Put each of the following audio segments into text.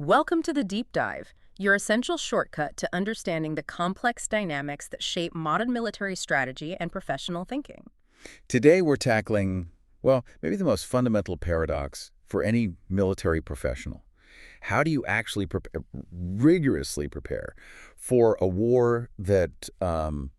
Welcome to the Deep Dive, your essential shortcut to understanding the complex dynamics that shape modern military strategy and professional thinking. Today we're tackling, well, maybe the most fundamental paradox for any military professional. How do you actually rigorously prepare for a war that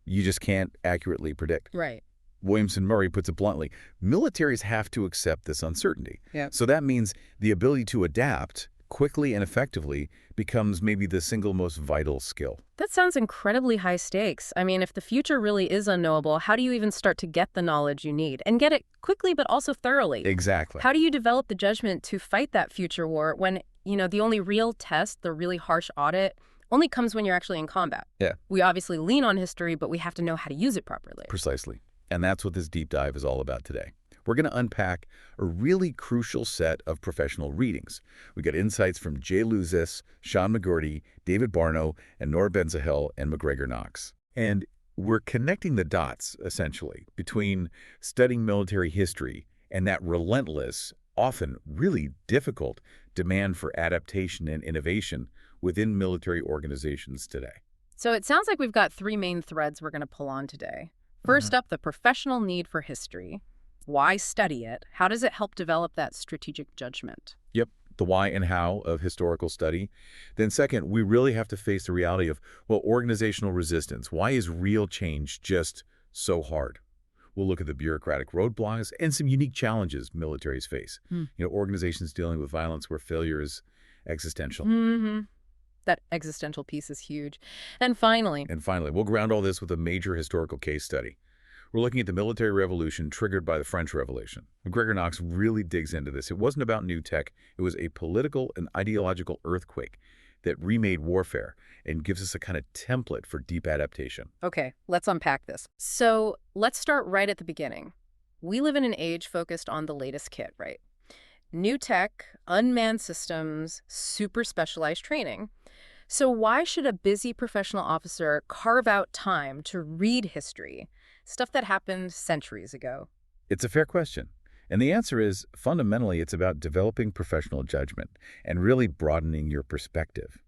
you just can't accurately predict? Right. Williamson Murray puts it bluntly, militaries have to accept this uncertainty. Yeah. So that means the ability to adapt quickly and effectively becomes maybe the single most vital skill. That sounds incredibly high stakes. I mean, if the future really is unknowable, how do you even start to get the knowledge you need and get it quickly but also thoroughly? Exactly. How do you develop the judgment to fight that future war when, the only real test, the really harsh audit, only comes when you're actually in combat? Yeah. We obviously lean on history, but we have to know how to use it properly. Precisely. And that's what this deep dive is all about today. We're going to unpack a really crucial set of professional readings. We got insights from Jay Luvaas, Seán McGourty, David Barno, and Nora Bensahel and McGregor Knox. And we're connecting the dots, essentially, between studying military history and that relentless, often really difficult demand for adaptation and innovation within military organizations today. So it sounds like we've got three main threads we're going to pull on today. First up, the professional need for history. Why study it? How does it help develop that strategic judgment? Yep, the why and how of historical study. Then second, we really have to face the reality of, well, organizational resistance. Why is real change just so hard? We'll look at the bureaucratic roadblocks and some unique challenges militaries face. Organizations dealing with violence where failure is existential. That existential piece is huge. And finally, we'll ground all this with a major historical case study. We're looking at the military revolution triggered by the French Revolution. McGregor Knox really digs into this. It wasn't about new tech. It was a political and ideological earthquake that remade warfare and gives us a kind of template for deep adaptation. Okay, let's unpack this. So let's start right at the beginning. We live in an age focused on the latest kit, right? New tech, unmanned systems, super specialized training. So why should a busy professional officer carve out time to read history? Stuff that happened centuries ago. It's a fair question. And the answer is, fundamentally, it's about developing professional judgment and really broadening your perspective.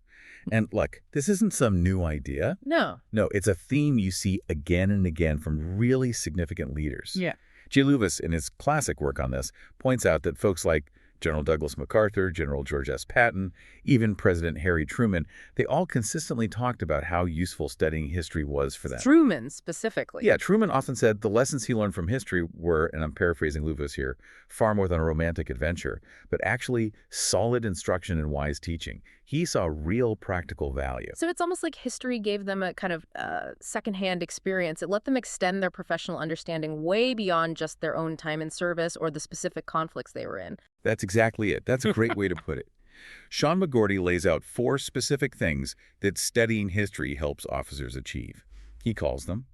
And look, this isn't some new idea. No, it's a theme you see again and again from really significant leaders. Yeah. Jay Luvaas, in his classic work on this, points out that folks like General Douglas MacArthur, General George S. Patton, even President Harry Truman, they all consistently talked about how useful studying history was for them. Truman specifically. Yeah, Truman often said the lessons he learned from history were, and I'm paraphrasing Luvaas here, far more than a romantic adventure, but actually solid instruction and wise teaching. He saw real practical value. So it's almost like history gave them a kind of secondhand experience. It let them extend their professional understanding way beyond just their own time in service or the specific conflicts they were in. That's exactly it. That's a great way to put it. Seán McGourty lays out 4 specific things that studying history helps officers achieve. He calls them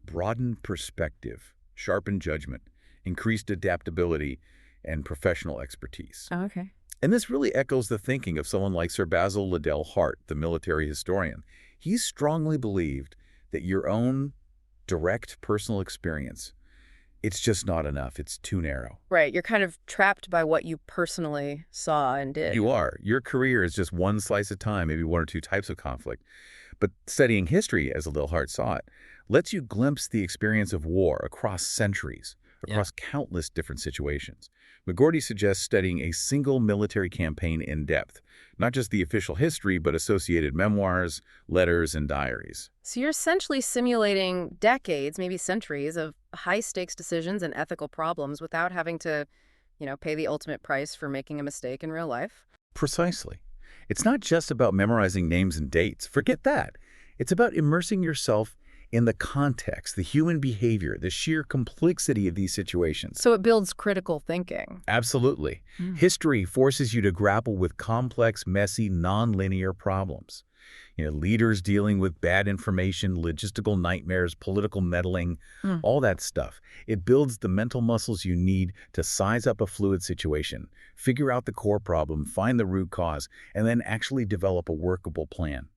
broaden perspective, sharpen judgment, increased adaptability, and professional expertise. Oh, okay. And this really echoes the thinking of someone like Sir Basil Liddell Hart, the military historian. He strongly believed that your own direct personal experience, it's just not enough. It's too narrow. Right. You're kind of trapped by what you personally saw and did. You are. Your career is just one slice of time, maybe 1 or 2 types of conflict. But studying history, as Liddell Hart saw it, lets you glimpse the experience of war across centuries, across countless different situations. McGourty suggests studying a single military campaign in depth, not just the official history, but associated memoirs, letters, and diaries. So you're essentially simulating decades, maybe centuries, of high-stakes decisions and ethical problems without having to, pay the ultimate price for making a mistake in real life. Precisely. It's not just about memorizing names and dates. Forget that. It's about immersing yourself in the context, the human behavior, the sheer complexity of these situations. So it builds critical thinking. Absolutely. History forces you to grapple with complex, messy, non-linear problems. Leaders dealing with bad information, logistical nightmares, political meddling, all that stuff. It builds the mental muscles you need to size up a fluid situation, figure out the core problem, find the root cause, and then actually develop a workable plan.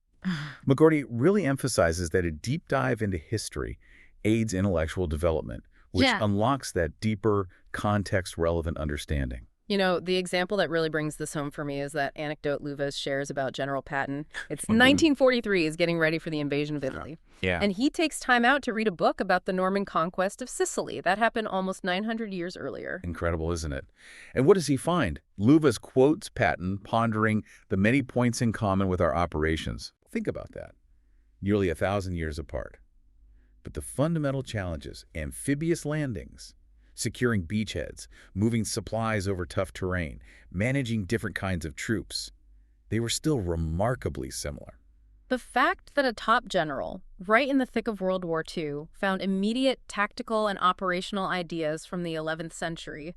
McGourty really emphasizes that a deep dive into history aids intellectual development, which unlocks that deeper, context-relevant understanding. You know, the example that really brings this home for me is that anecdote Luvaas shares about General Patton. It's Oh, goodness. 1943, he's getting ready for the invasion of Italy. Yeah. And he takes time out to read a book about the Norman conquest of Sicily. That happened almost 900 years earlier. Incredible, isn't it? And what does he find? Luvaas quotes Patton, pondering the many points in common with our operations. Think about that. Nearly 1,000 years apart. But the fundamental challenges, amphibious landings, securing beachheads, moving supplies over tough terrain, managing different kinds of troops, they were still remarkably similar. The fact that a top general, right in the thick of World War II, found immediate tactical and operational ideas from the 11th century,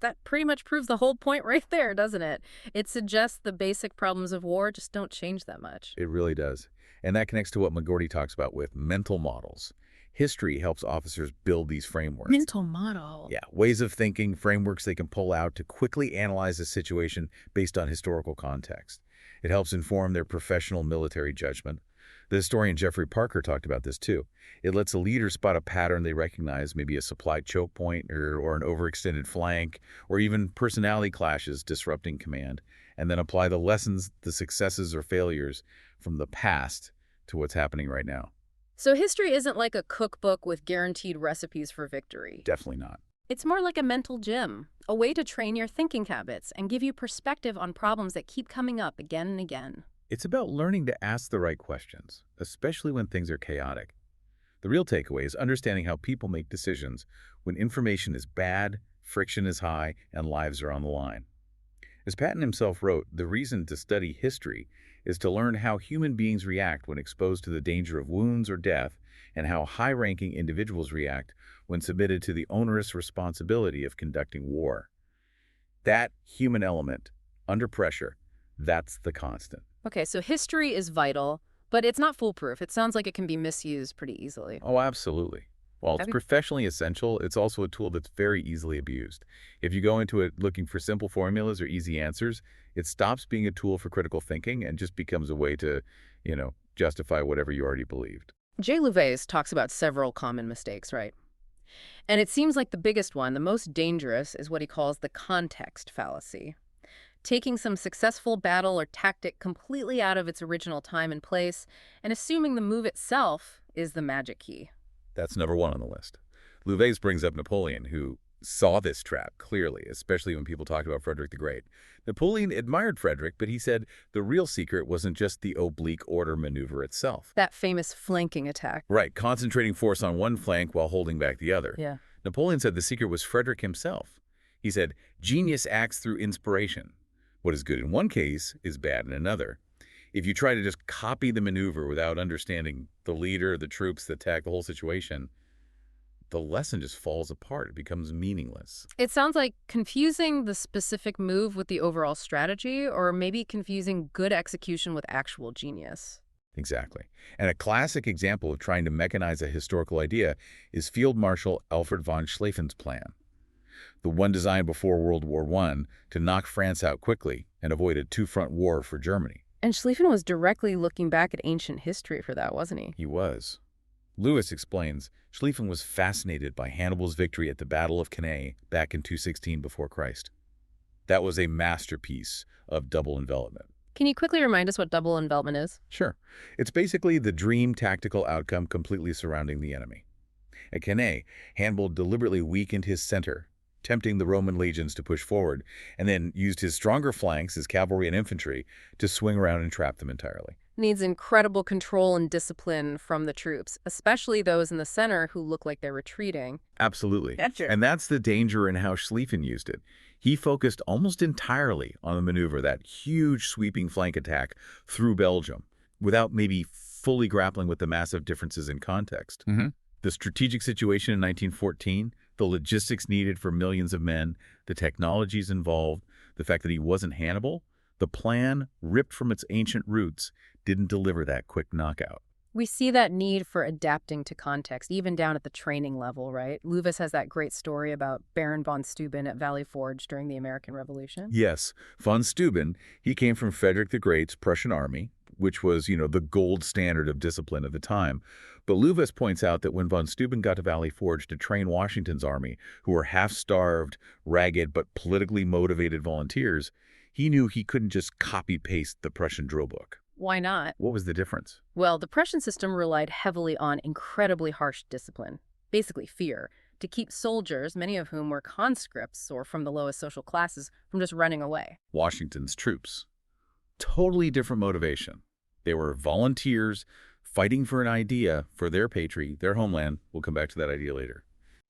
that pretty much proves the whole point right there, doesn't it? It suggests the basic problems of war just don't change that much. It really does. And that connects to what McGourty talks about with mental models. History helps officers build these frameworks. Mental model. Yeah, ways of thinking, frameworks they can pull out to quickly analyze a situation based on historical context. It helps inform their professional military judgment. The historian Jeffrey Parker talked about this too. It lets a leader spot a pattern they recognize, maybe a supply choke point or an overextended flank, or even personality clashes disrupting command, and then apply the lessons, the successes or failures from the past to what's happening right now. So history isn't like a cookbook with guaranteed recipes for victory. Definitely not. It's more like a mental gym, a way to train your thinking habits and give you perspective on problems that keep coming up again and again. It's about learning to ask the right questions, especially when things are chaotic. The real takeaway is understanding how people make decisions when information is bad, friction is high, and lives are on the line. As Patton himself wrote, the reason to study history is to learn how human beings react when exposed to the danger of wounds or death, and how high-ranking individuals react when submitted to the onerous responsibility of conducting war. That human element, under pressure, that's the constant. Okay, so history is vital, but it's not foolproof. It sounds like it can be misused pretty easily. Oh, absolutely. While it's professionally essential, it's also a tool that's very easily abused. If you go into it looking for simple formulas or easy answers, it stops being a tool for critical thinking and just becomes a way to, justify whatever you already believed. Jay Luvaas talks about several common mistakes, right? And it seems like the biggest one, the most dangerous, is what he calls the context fallacy. Taking some successful battle or tactic completely out of its original time and place and assuming the move itself is the magic key. That's number one on the list. Luvaas brings up Napoleon, who saw this trap clearly, especially when people talked about Frederick the Great. Napoleon admired Frederick, but he said the real secret wasn't just the oblique order maneuver itself. That famous flanking attack. Right, concentrating force on one flank while holding back the other. Yeah. Napoleon said the secret was Frederick himself. He said, genius acts through inspiration. What is good in one case is bad in another. If you try to just copy the maneuver without understanding the leader, the troops, the tech, the whole situation, the lesson just falls apart. It becomes meaningless. It sounds like confusing the specific move with the overall strategy, or maybe confusing good execution with actual genius. Exactly. And a classic example of trying to mechanize a historical idea is Field Marshal Alfred von Schleffen's plan. The one designed before World War I to knock France out quickly and avoid a two-front war for Germany. And Schlieffen was directly looking back at ancient history for that, wasn't he? He was. Lewis explains, Schlieffen was fascinated by Hannibal's victory at the Battle of Cannae back in 216 before Christ. That was a masterpiece of double envelopment. Can you quickly remind us what double envelopment is? Sure. It's basically the dream tactical outcome completely surrounding the enemy. At Cannae, Hannibal deliberately weakened his center, tempting the Roman legions to push forward, and then used his stronger flanks, his cavalry and infantry, to swing around and trap them entirely. Needs incredible control and discipline from the troops, especially those in the center who look like they're retreating. Absolutely. Gotcha. And that's the danger in how Schlieffen used it. He focused almost entirely on the maneuver, that huge sweeping flank attack through Belgium, without maybe fully grappling with the massive differences in context. The strategic situation in 1914, the logistics needed for millions of men, the technologies involved, the fact that he wasn't Hannibal, the plan, ripped from its ancient roots, didn't deliver that quick knockout. We see that need for adapting to context, even down at the training level, right? Luvaas has that great story about Baron von Steuben at Valley Forge during the American Revolution. Yes, von Steuben, he came from Frederick the Great's Prussian army, which was, the gold standard of discipline at the time. But Luvaas points out that when von Steuben got to Valley Forge to train Washington's army, who were half-starved, ragged, but politically motivated volunteers, he knew he couldn't just copy-paste the Prussian drill book. Why not? What was the difference? Well, the Prussian system relied heavily on incredibly harsh discipline, basically fear, to keep soldiers, many of whom were conscripts or from the lowest social classes, from just running away. Washington's troops. Totally different motivation. They were volunteers fighting for an idea, for their patry, their homeland. We'll come back to that idea later.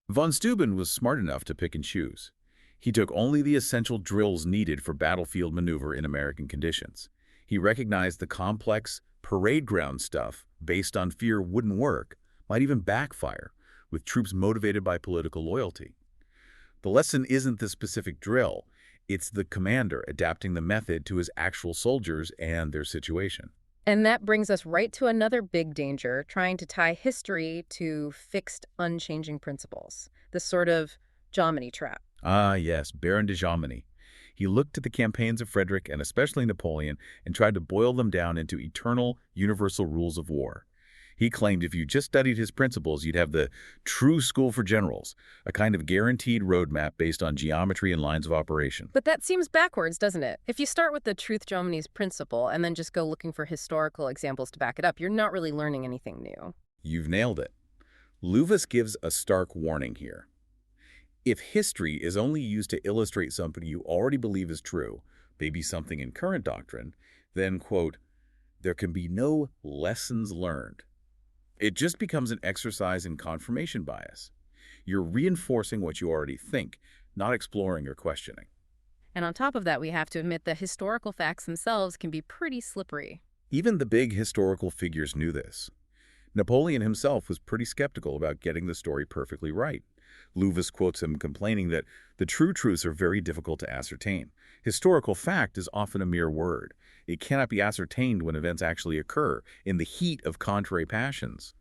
Von Steuben was smart enough to pick and choose. He took only the essential drills needed for battlefield maneuver in American conditions. He recognized the complex parade ground stuff based on fear wouldn't work, might even backfire, with troops motivated by political loyalty. The lesson isn't the specific drill. It's the commander adapting the method to his actual soldiers and their situation. And that brings us right to another big danger, trying to tie history to fixed, unchanging principles. This sort of Jomini trap. Ah, yes, Baron de Jomini. He looked at the campaigns of Frederick and especially Napoleon and tried to boil them down into eternal, universal rules of war. He claimed if you just studied his principles, you'd have the true school for generals, a kind of guaranteed roadmap based on geometry and lines of operation. But that seems backwards, doesn't it? If you start with the truth Jomini's principle and then just go looking for historical examples to back it up, you're not really learning anything new. You've nailed it. Luvaas gives a stark warning here. If history is only used to illustrate something you already believe is true, maybe something in current doctrine, then, quote, there can be no lessons learned. It just becomes an exercise in confirmation bias. You're reinforcing what you already think, not exploring or questioning. And on top of that, we have to admit that historical facts themselves can be pretty slippery. Even the big historical figures knew this. Napoleon himself was pretty skeptical about getting the story perfectly right. Luvaas quotes him complaining that the true truths are very difficult to ascertain. Historical fact is often a mere word. It cannot be ascertained when events actually occur. In the heat of contrary passions,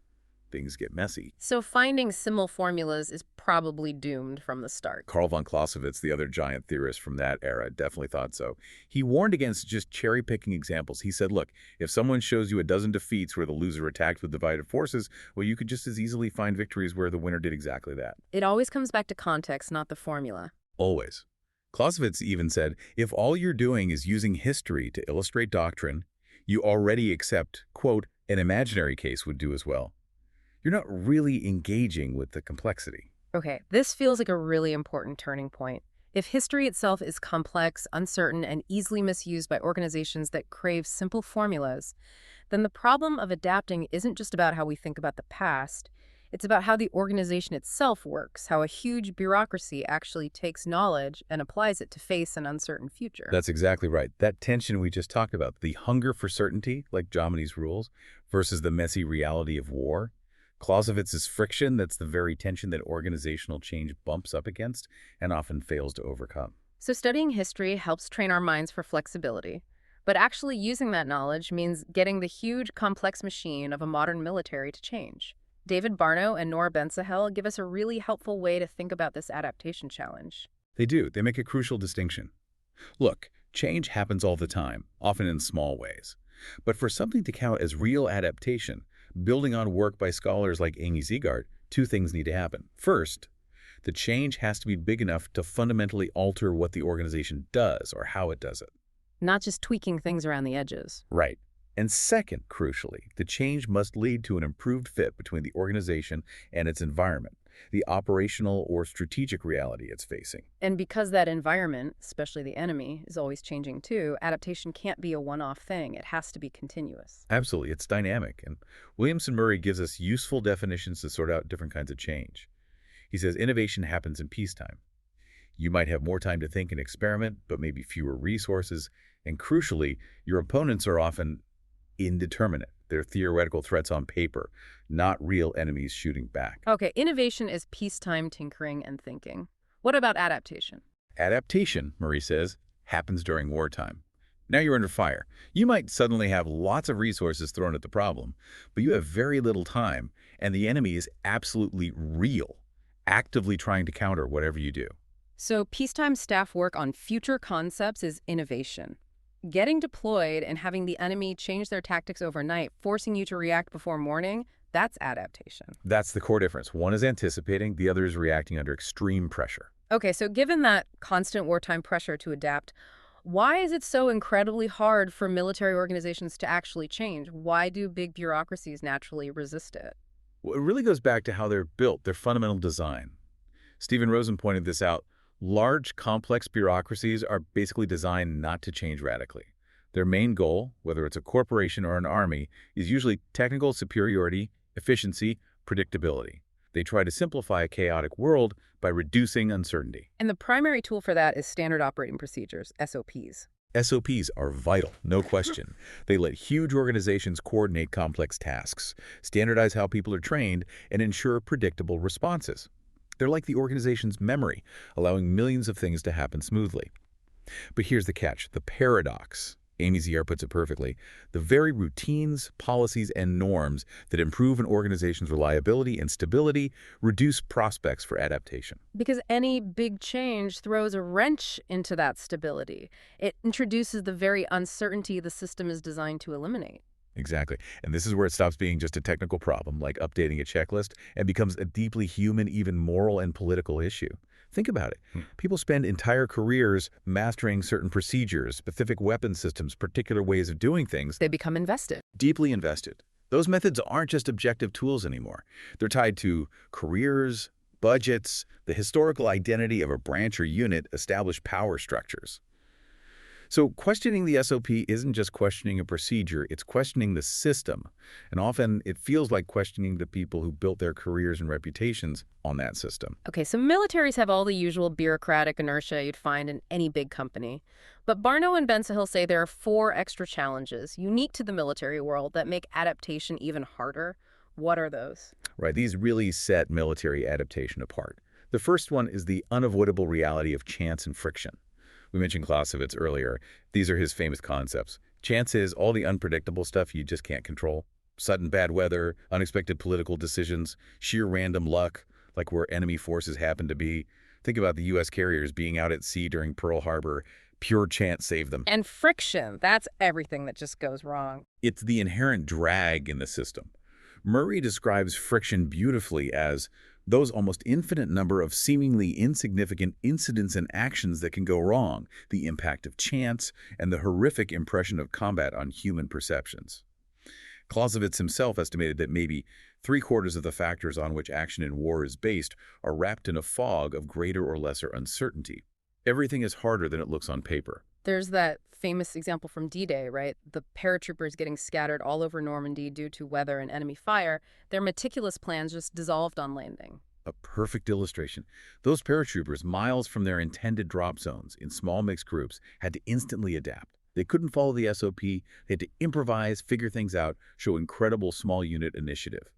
things get messy. So finding simple formulas is probably doomed from the start. Karl von Clausewitz, the other giant theorist from that era, definitely thought so. He warned against just cherry-picking examples. He said, look, if someone shows you a dozen defeats where the loser attacked with divided forces, well, you could just as easily find victories where the winner did exactly that. It always comes back to context, not the formula. Always. Clausewitz even said, if all you're doing is using history to illustrate doctrine, you already accept, quote, an imaginary case would do as well. You're not really engaging with the complexity. Okay, this feels like a really important turning point. If history itself is complex, uncertain, and easily misused by organizations that crave simple formulas, then the problem of adapting isn't just about how we think about the past. It's about how the organization itself works, how a huge bureaucracy actually takes knowledge and applies it to face an uncertain future. That's exactly right. That tension we just talked about, the hunger for certainty, like Jomini's rules, versus the messy reality of war. Clausewitz's friction, that's the very tension that organizational change bumps up against and often fails to overcome. So studying history helps train our minds for flexibility. But actually using that knowledge means getting the huge, complex machine of a modern military to change. David Barno and Nora Bensahel give us a really helpful way to think about this adaptation challenge. They do. They make a crucial distinction. Look, change happens all the time, often in small ways. But for something to count as real adaptation, building on work by scholars like Amy Ziegart, two things need to happen. First, the change has to be big enough to fundamentally alter what the organization does or how it does it. Not just tweaking things around the edges. Right. And second, crucially, the change must lead to an improved fit between the organization and its environment, the operational or strategic reality it's facing. And because that environment, especially the enemy, is always changing too, adaptation can't be a one-off thing. It has to be continuous. Absolutely. It's dynamic. And Williamson Murray gives us useful definitions to sort out different kinds of change. He says innovation happens in peacetime. You might have more time to think and experiment, but maybe fewer resources. And crucially, your opponents are often indeterminate. They're theoretical threats on paper, not real enemies shooting back. Okay, innovation is peacetime tinkering and thinking. What about adaptation? Adaptation, Murray says, happens during wartime. Now you're under fire. You might suddenly have lots of resources thrown at the problem, but you have very little time, and the enemy is absolutely real, actively trying to counter whatever you do. So peacetime staff work on future concepts is innovation. Getting deployed and having the enemy change their tactics overnight, forcing you to react before morning, that's adaptation. That's the core difference. One is anticipating, the other is reacting under extreme pressure. Okay, so given that constant wartime pressure to adapt, why is it so incredibly hard for military organizations to actually change? Why do big bureaucracies naturally resist it? Well, it really goes back to how they're built, their fundamental design. Stephen Rosen pointed this out. Large, complex bureaucracies are basically designed not to change radically. Their main goal, whether it's a corporation or an army, is usually technical superiority, efficiency, predictability. They try to simplify a chaotic world by reducing uncertainty. And the primary tool for that is standard operating procedures, SOPs. SOPs are vital, no question. They let huge organizations coordinate complex tasks, standardize how people are trained, and ensure predictable responses. They're like the organization's memory, allowing millions of things to happen smoothly. But here's the catch, the paradox. Amy Zier puts it perfectly. The very routines, policies, and norms that improve an organization's reliability and stability reduce prospects for adaptation. Because any big change throws a wrench into that stability. It introduces the very uncertainty the system is designed to eliminate. Exactly. And this is where it stops being just a technical problem, like updating a checklist, and becomes a deeply human, even moral and political issue. Think about it. People spend entire careers mastering certain procedures, specific weapon systems, particular ways of doing things. They become invested. Deeply invested. Those methods aren't just objective tools anymore. They're tied to careers, budgets, the historical identity of a branch or unit, established power structures. So questioning the SOP isn't just questioning a procedure, it's questioning the system. And often it feels like questioning the people who built their careers and reputations on that system. Okay, so militaries have all the usual bureaucratic inertia you'd find in any big company. But Barno and Bensahel say there are 4 extra challenges unique to the military world that make adaptation even harder. What are those? Right, these really set military adaptation apart. The first one is the unavoidable reality of chance and friction. We mentioned Clausewitz earlier. These are his famous concepts. Chance is all the unpredictable stuff you just can't control. Sudden bad weather, unexpected political decisions, sheer random luck, like where enemy forces happen to be. Think about the U.S. carriers being out at sea during Pearl Harbor. Pure chance saved them. And friction, that's everything that just goes wrong. It's the inherent drag in the system. Murray describes friction beautifully as those almost infinite number of seemingly insignificant incidents and actions that can go wrong, the impact of chance, and the horrific impression of combat on human perceptions. Clausewitz himself estimated that maybe 3/4 of the factors on which action in war is based are wrapped in a fog of greater or lesser uncertainty. Everything is harder than it looks on paper. There's that famous example from D-Day, right? The paratroopers getting scattered all over Normandy due to weather and enemy fire. Their meticulous plans just dissolved on landing. A perfect illustration. Those paratroopers, miles from their intended drop zones in small mixed groups, had to instantly adapt. They couldn't follow the SOP. They had to improvise, figure things out, show incredible small unit initiative.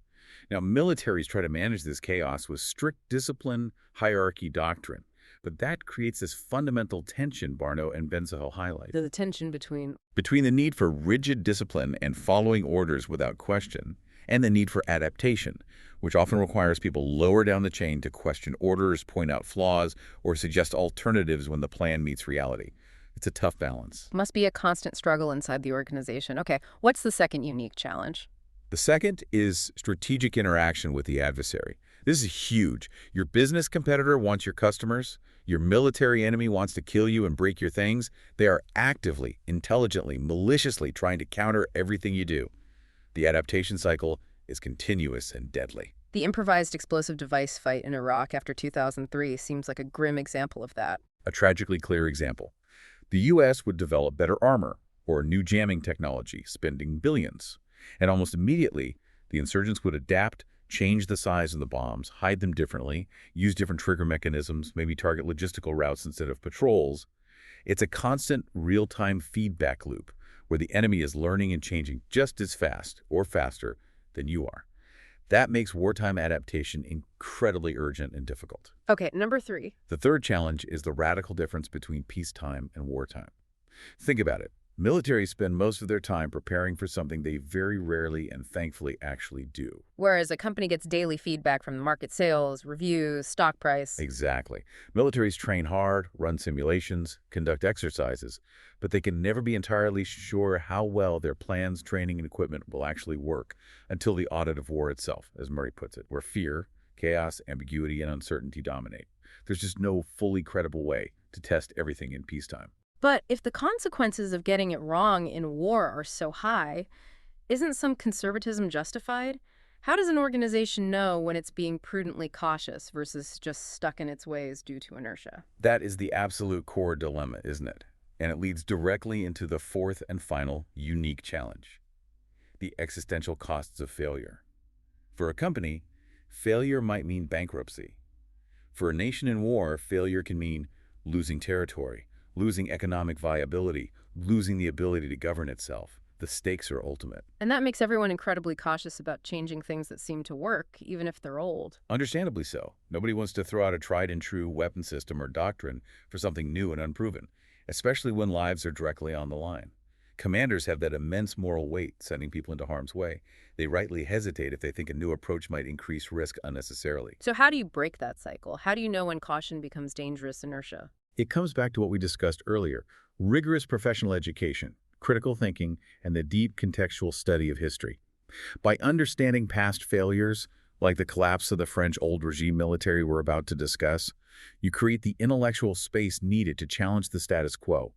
Now, militaries try to manage this chaos with strict discipline, hierarchy doctrine. But that creates this fundamental tension Barno and Bensahel highlight. The tension between the need for rigid discipline and following orders without question, and the need for adaptation, which often requires people lower down the chain to question orders, point out flaws, or suggest alternatives when the plan meets reality. It's a tough balance. Must be a constant struggle inside the organization. Okay, what's the second unique challenge? The second is strategic interaction with the adversary. This is huge. Your business competitor wants your customers. Your military enemy wants to kill you and break your things. They are actively, intelligently, maliciously trying to counter everything you do. The adaptation cycle is continuous and deadly. The improvised explosive device fight in Iraq after 2003 seems like a grim example of that. A tragically clear example. The U.S. would develop better armor or new jamming technology, spending billions. And almost immediately, the insurgents would adapt, change the size of the bombs, hide them differently, use different trigger mechanisms, maybe target logistical routes instead of patrols. It's a constant real-time feedback loop where the enemy is learning and changing just as fast or faster than you are. That makes wartime adaptation incredibly urgent and difficult. Okay, number 3. The third challenge is the radical difference between peacetime and wartime. Think about it. Militaries spend most of their time preparing for something they very rarely and thankfully actually do. Whereas a company gets daily feedback from market sales, reviews, stock price. Exactly. Militaries train hard, run simulations, conduct exercises, but they can never be entirely sure how well their plans, training, and equipment will actually work until the audit of war itself, as Murray puts it, where fear, chaos, ambiguity, and uncertainty dominate. There's just no fully credible way to test everything in peacetime. But if the consequences of getting it wrong in war are so high, isn't some conservatism justified? How does an organization know when it's being prudently cautious versus just stuck in its ways due to inertia? That is the absolute core dilemma, isn't it? And it leads directly into the fourth and final unique challenge: the existential costs of failure. For a company, failure might mean bankruptcy. For a nation in war, failure can mean losing territory, losing economic viability, losing the ability to govern itself. The stakes are ultimate. And that makes everyone incredibly cautious about changing things that seem to work, even if they're old. Understandably so. Nobody wants to throw out a tried-and-true weapon system or doctrine for something new and unproven, especially when lives are directly on the line. Commanders have that immense moral weight, sending people into harm's way. They rightly hesitate if they think a new approach might increase risk unnecessarily. So how do you break that cycle? How do you know when caution becomes dangerous inertia? It comes back to what we discussed earlier: rigorous professional education, critical thinking, and the deep contextual study of history. By understanding past failures, like the collapse of the French old regime military we're about to discuss, you create the intellectual space needed to challenge the status quo,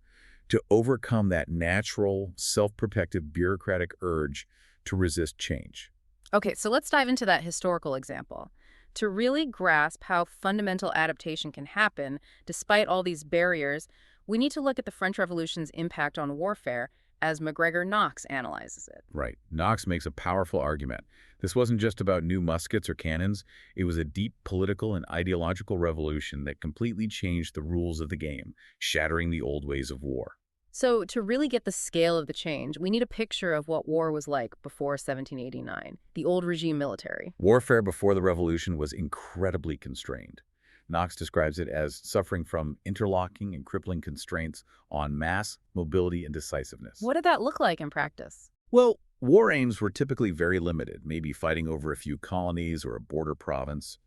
to overcome that natural, self-protective bureaucratic urge to resist change. Okay, so let's dive into that historical example. To really grasp how fundamental adaptation can happen despite all these barriers, we need to look at the French Revolution's impact on warfare as MacGregor Knox analyzes it. Right. Knox makes a powerful argument. This wasn't just about new muskets or cannons. It was a deep political and ideological revolution that completely changed the rules of the game, shattering the old ways of war. So to really get the scale of the change, we need a picture of what war was like before 1789, the old regime military. Warfare before the revolution was incredibly constrained. Knox describes it as suffering from interlocking and crippling constraints on mass, mobility, and decisiveness. What did that look like in practice? Well, war aims were typically very limited, maybe fighting over a few colonies or a border province.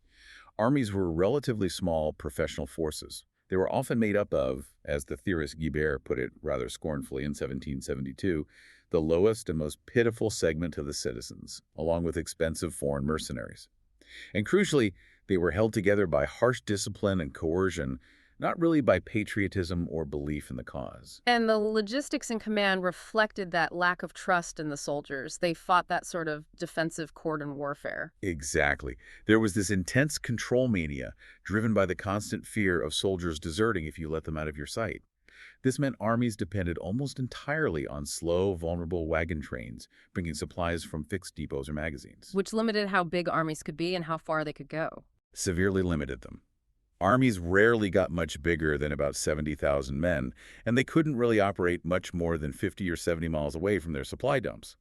Armies were relatively small professional forces. They were often made up of, as the theorist Guibert put it rather scornfully in 1772, the lowest and most pitiful segment of the citizens, along with expensive foreign mercenaries. And crucially, they were held together by harsh discipline and coercion, not really by patriotism or belief in the cause. And the logistics in command reflected that lack of trust in the soldiers. They fought that sort of defensive cordon warfare. Exactly. There was this intense control mania, driven by the constant fear of soldiers deserting if you let them out of your sight. This meant armies depended almost entirely on slow, vulnerable wagon trains, bringing supplies from fixed depots or magazines. Which limited how big armies could be and how far they could go. Severely limited them. Armies rarely got much bigger than about 70,000 men, and they couldn't really operate much more than 50 or 70 miles away from their supply dumps.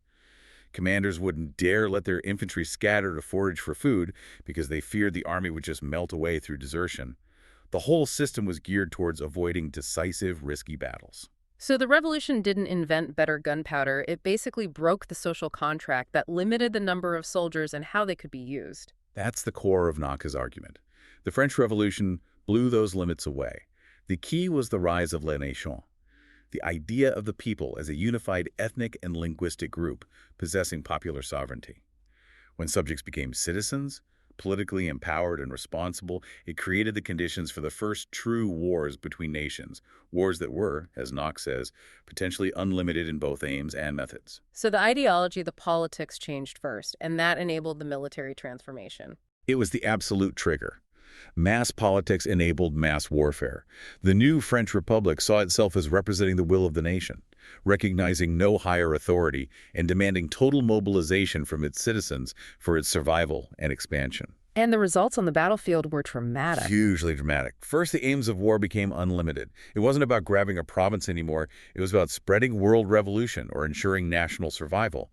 Commanders wouldn't dare let their infantry scatter to forage for food because they feared the army would just melt away through desertion. The whole system was geared towards avoiding decisive, risky battles. So the revolution didn't invent better gunpowder. It basically broke the social contract that limited the number of soldiers and how they could be used. That's the core of Knox's argument. The French Revolution blew those limits away. The key was the rise of la nation, the idea of the people as a unified ethnic and linguistic group possessing popular sovereignty. When subjects became citizens, politically empowered and responsible, it created the conditions for the first true wars between nations, wars that were, as Knox says, potentially unlimited in both aims and methods. So the ideology, the politics changed first, and that enabled the military transformation. It was the absolute trigger. Mass politics enabled mass warfare. The new French Republic saw itself as representing the will of the nation, recognizing no higher authority and demanding total mobilization from its citizens for its survival and expansion. And the results on the battlefield were dramatic. Hugely dramatic. First, the aims of war became unlimited. It wasn't about grabbing a province anymore. It was about spreading world revolution or ensuring national survival.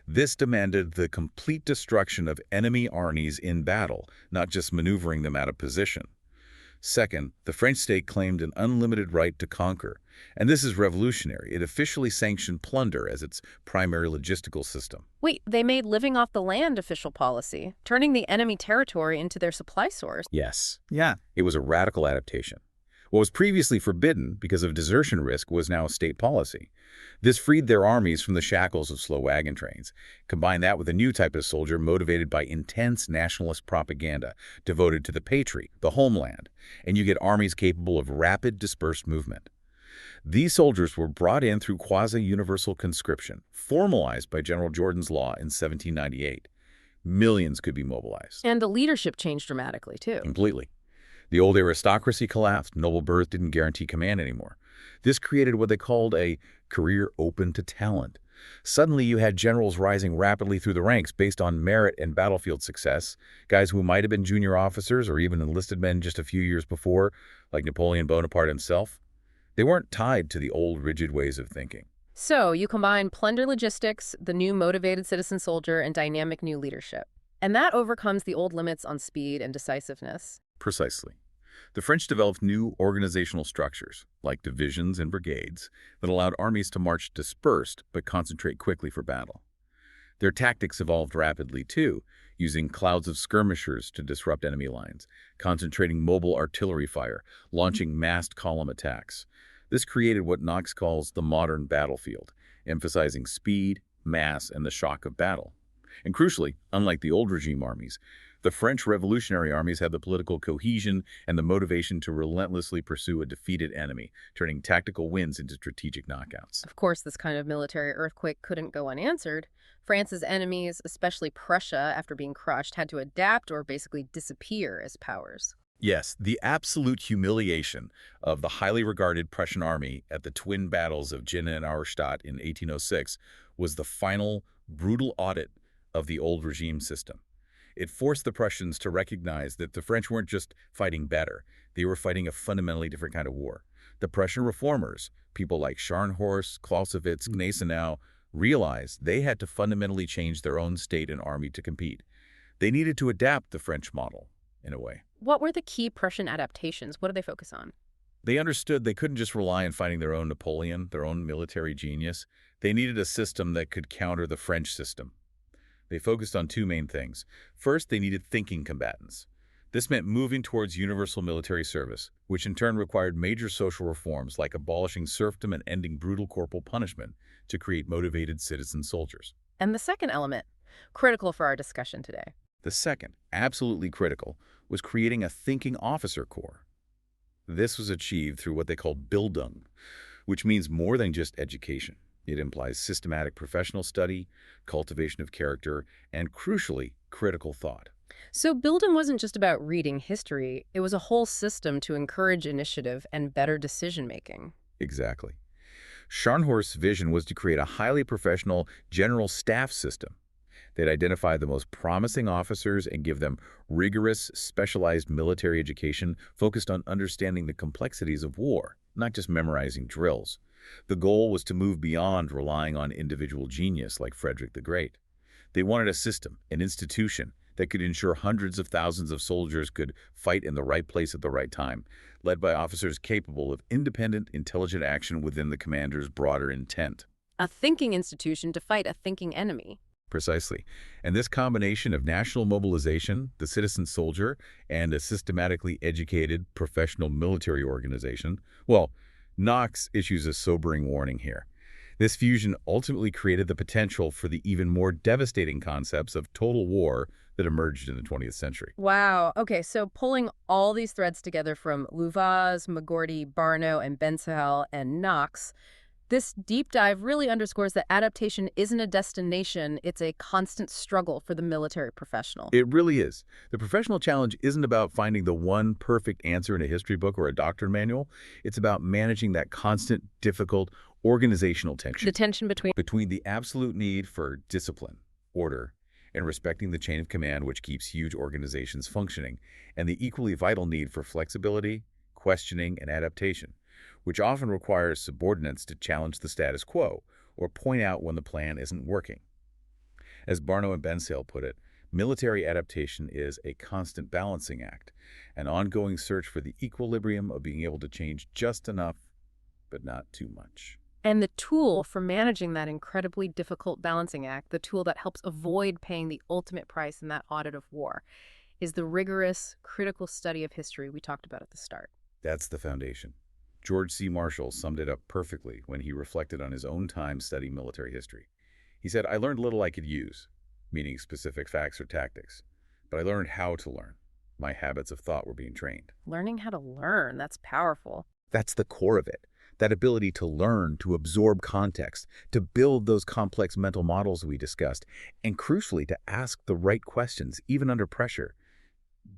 This demanded the complete destruction of enemy armies in battle, not just maneuvering them out of position. Second, the French state claimed an unlimited right to conquer. And this is revolutionary. It officially sanctioned plunder as its primary logistical system. Wait, they made living off the land official policy, turning the enemy territory into their supply source. Yes. Yeah. It was a radical adaptation. What was previously forbidden because of desertion risk was now state policy. This freed their armies from the shackles of slow wagon trains. Combine that with a new type of soldier motivated by intense nationalist propaganda, devoted to the patrie, the homeland, and you get armies capable of rapid, dispersed movement. These soldiers were brought in through quasi-universal conscription, formalized by General Jordan's law in 1798. Millions could be mobilized. And the leadership changed dramatically, too. Completely. The old aristocracy collapsed. Noble birth didn't guarantee command anymore. This created what they called a career open to talent. Suddenly, you had generals rising rapidly through the ranks based on merit and battlefield success, guys who might have been junior officers or even enlisted men just a few years before, like Napoleon Bonaparte himself. They weren't tied to the old rigid ways of thinking. So you combine plunder logistics, the new motivated citizen soldier, and dynamic new leadership. And that overcomes the old limits on speed and decisiveness. Precisely. The French developed new organizational structures, like divisions and brigades, that allowed armies to march dispersed but concentrate quickly for battle. Their tactics evolved rapidly, too, using clouds of skirmishers to disrupt enemy lines, concentrating mobile artillery fire, launching massed column attacks. This created what Knox calls the modern battlefield, emphasizing speed, mass, and the shock of battle. And crucially, unlike the old regime armies, the French revolutionary armies had the political cohesion and the motivation to relentlessly pursue a defeated enemy, turning tactical wins into strategic knockouts. Of course, this kind of military earthquake couldn't go unanswered. France's enemies, especially Prussia, after being crushed, had to adapt or basically disappear as powers. Yes, the absolute humiliation of the highly regarded Prussian army at the twin battles of Jena and Auerstadt in 1806 was the final, brutal audit of the old regime system. It forced the Prussians to recognize that the French weren't just fighting better, they were fighting a fundamentally different kind of war. The Prussian reformers, people like Scharnhorst, Clausewitz, Gneisenau, realized they had to fundamentally change their own state and army to compete. They needed to adapt the French model, in a way. What were the key Prussian adaptations? What did they focus on? They understood they couldn't just rely on finding their own Napoleon, their own military genius. They needed a system that could counter the French system. They focused on two main things. First, they needed thinking combatants. This meant moving towards universal military service, which in turn required major social reforms like abolishing serfdom and ending brutal corporal punishment to create motivated citizen soldiers. And the second element, critical for our discussion today. The second, absolutely critical, was creating a thinking officer corps. This was achieved through what they called Bildung, which means more than just education. It implies systematic professional study, cultivation of character, and crucially, critical thought. So Bildung wasn't just about reading history, it was a whole system to encourage initiative and better decision-making. Exactly. Scharnhorst's vision was to create a highly professional general staff system. They'd identify the most promising officers and give them rigorous, specialized military education focused on understanding the complexities of war, not just memorizing drills. The goal was to move beyond relying on individual genius like Frederick the Great. They wanted a system, an institution, that could ensure hundreds of thousands of soldiers could fight in the right place at the right time, led by officers capable of independent, intelligent action within the commander's broader intent. A thinking institution to fight a thinking enemy. Precisely. And this combination of national mobilization, the citizen soldier, and a systematically educated professional military organization, well, Knox issues a sobering warning here. This fusion ultimately created the potential for the even more devastating concepts of total war that emerged in the 20th century. Wow. Okay, so pulling all these threads together from Luvaas, McGourty, Barno, and Bensahel, and Knox, this deep dive really underscores that adaptation isn't a destination, it's a constant struggle for the military professional. It really is. The professional challenge isn't about finding the one perfect answer in a history book or a doctrine manual. It's about managing that constant, difficult, organizational tension. The tension Between the absolute need for discipline, order, and respecting the chain of command which keeps huge organizations functioning, and the equally vital need for flexibility, questioning, and adaptation, which often requires subordinates to challenge the status quo or point out when the plan isn't working. As Barno and Bensahel put it, military adaptation is a constant balancing act, an ongoing search for the equilibrium of being able to change just enough but not too much. And the tool for managing that incredibly difficult balancing act, the tool that helps avoid paying the ultimate price in that audit of war, is the rigorous, critical study of history we talked about at the start. That's the foundation. George C. Marshall summed it up perfectly when he reflected on his own time studying military history. He said, "I learned little I could use, meaning specific facts or tactics, but I learned how to learn. My habits of thought were being trained." Learning how to learn, that's powerful. That's the core of it. That ability to learn, to absorb context, to build those complex mental models we discussed, and crucially, to ask the right questions, even under pressure.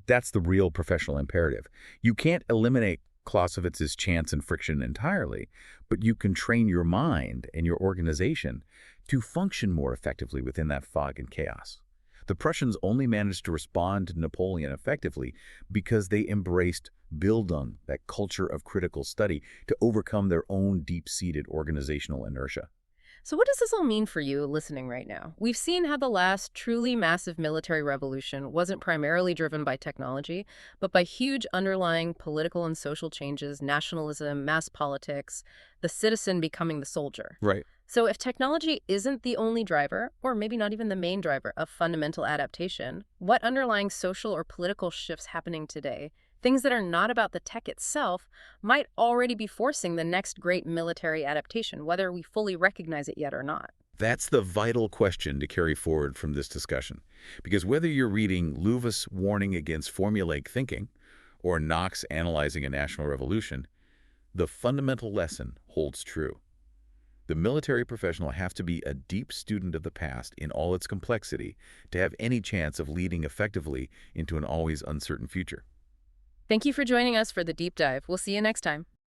That's the real professional imperative. You can't eliminate Clausewitz's chance and friction entirely, but you can train your mind and your organization to function more effectively within that fog and chaos. The Prussians only managed to respond to Napoleon effectively because they embraced Bildung, that culture of critical study, to overcome their own deep-seated organizational inertia. So what does this all mean for you listening right now? We've seen how the last truly massive military revolution wasn't primarily driven by technology, but by huge underlying political and social changes, nationalism, mass politics, the citizen becoming the soldier. Right. So if technology isn't the only driver, or maybe not even the main driver of fundamental adaptation, what underlying social or political shifts happening today, things that are not about the tech itself, might already be forcing the next great military adaptation, whether we fully recognize it yet or not? That's the vital question to carry forward from this discussion. Because whether you're reading Luvaas' warning against formulaic thinking or Knox analyzing a national revolution, the fundamental lesson holds true. The military professional have to be a deep student of the past in all its complexity to have any chance of leading effectively into an always uncertain future. Thank you for joining us for the deep dive. We'll see you next time.